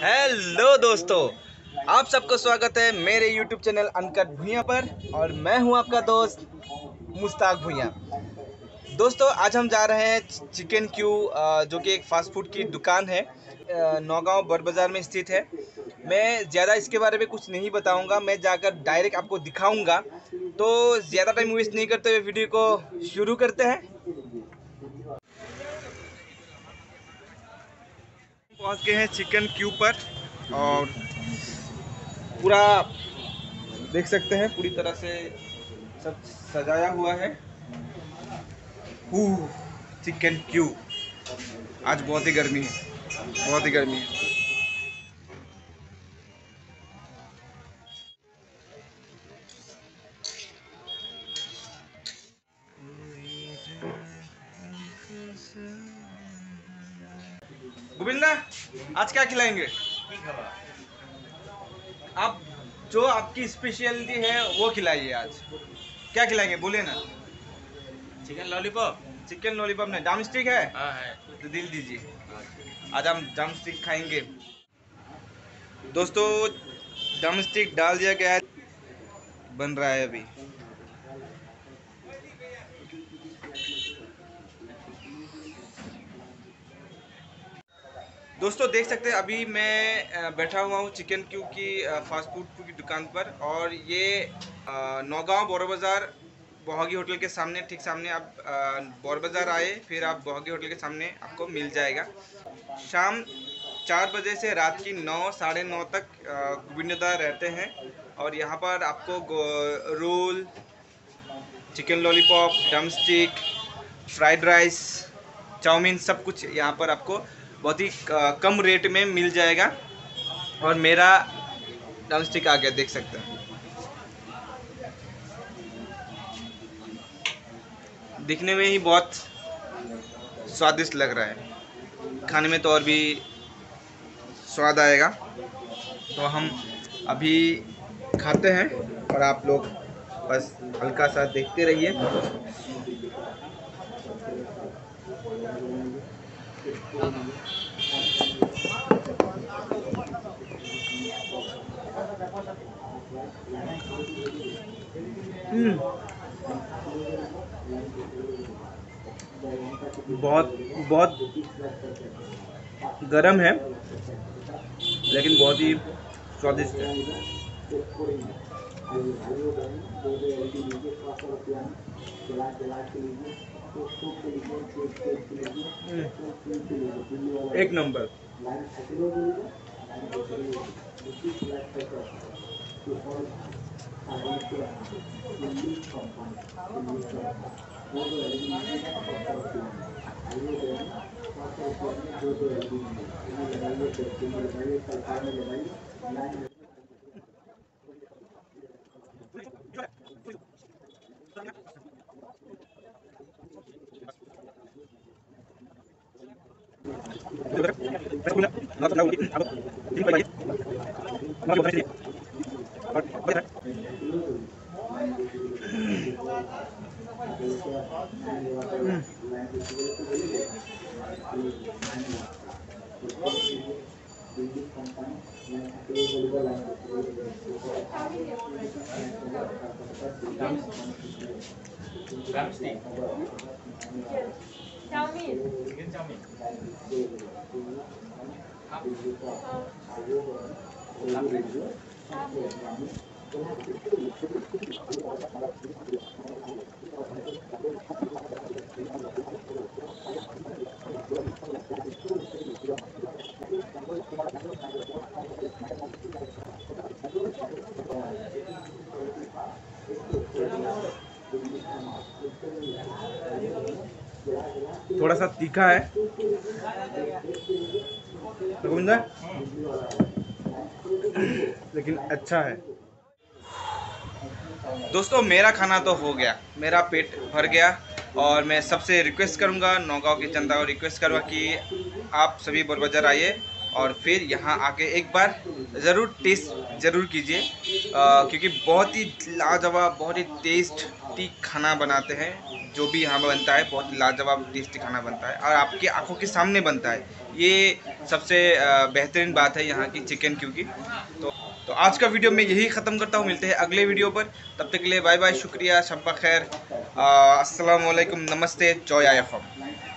Hello दोस्तों, आप सबको स्वागत है मेरे YouTube चैनल अनकट भुइयां पर। और मैं हूं आपका दोस्त मुश्ताक भुइयां। दोस्तों, आज हम जा रहे हैं चिकन क्यू, जो कि एक फास्ट फूड की दुकान है, नौगांव बड़ बाज़ार में स्थित है। मैं ज़्यादा इसके बारे में कुछ नहीं बताऊंगा, मैं जाकर डायरेक्ट आपको दिखाऊंगा। तो ज़्यादा टाइम वेस्ट नहीं करते हुए वीडियो को शुरू करते हैं। पहुंच गए हैं चिकन क्यू पर और पूरा देख सकते हैं, पूरी तरह से सब सजाया हुआ है। Chicken Q. आज बहुत ही गर्मी है, बहुत ही गर्मी है। गोविंदा, आज क्या खिलाएंगे? आप जो आपकी स्पेशलिटी है वो खिलाइए। आज क्या खिलाएंगे, बोले ना। Chicken lollipop. चिकन लॉलीपॉप नहीं, ड्रम स्टिक है हाँ है। तो दिल दीजिए। आज हम ड्रम स्टिक खाएंगे। दोस्तों, ड्रम स्टिक डाल दिया गया है, बन रहा है अभी। दोस्तों, देख सकते हैं अभी मैं बैठा हुआ हूँ चिकन क्यू की फास्ट फूड की दुकान पर। और ये नौगांव बड़ बाज़ार बोहागी होटल के सामने, ठीक सामने। आप बड़ बाज़ार आए फिर आप बोहागी होटल के सामने आपको मिल जाएगा। शाम 4 बजे से रात की 9 साढ़े 9 तक गोविंदा रहते हैं। और यहाँ पर आपको roll, chicken lollipop, drumstick, fried rice, chowmein, सब कुछ यहाँ पर आपको बहुत ही कम रेट में मिल जाएगा। और मेरा ड्रम स्टिक आ गया, देख सकते हैं। दिखने में ही बहुत स्वादिष्ट लग रहा है, खाने में तो और भी स्वाद आएगा। तो हम अभी खाते हैं और आप लोग बस हल्का सा देखते रहिए। बहुत बहुत गरम है लेकिन बहुत ही स्वादिष्ट है। एक number. Drumstick. Chowmein. Chicken chowmein. थोड़ा सा तीखा है गोविंदा, लेकिन अच्छा है। दोस्तों, मेरा खाना तो हो गया, मेरा पेट भर गया। और मैं सबसे रिक्वेस्ट करूंगा, नौगांव की जनता को रिक्वेस्ट करूंगा कि आप सभी बड़ बाज़ार आइए और फिर यहाँ आके एक बार ज़रूर टेस्ट ज़रूर कीजिए, क्योंकि बहुत ही लाजवाब, बहुत ही टेस्ट टेस्टी खाना बनाते हैं। जो भी यहाँ बनता है बहुत लाजवाब टेस्टी खाना बनता है और आपकी आंखों के सामने बनता है। ये सबसे बेहतरीन बात है यहाँ की चिकन क्यू की। तो आज का वीडियो मैं यही ख़त्म करता हूँ। मिलते हैं अगले वीडियो पर, तब तक के लिए बाय बाय, शुक्रिया, शब्बा खैर, अस्सलाम वालेकुम, नमस्ते, जय आयफम।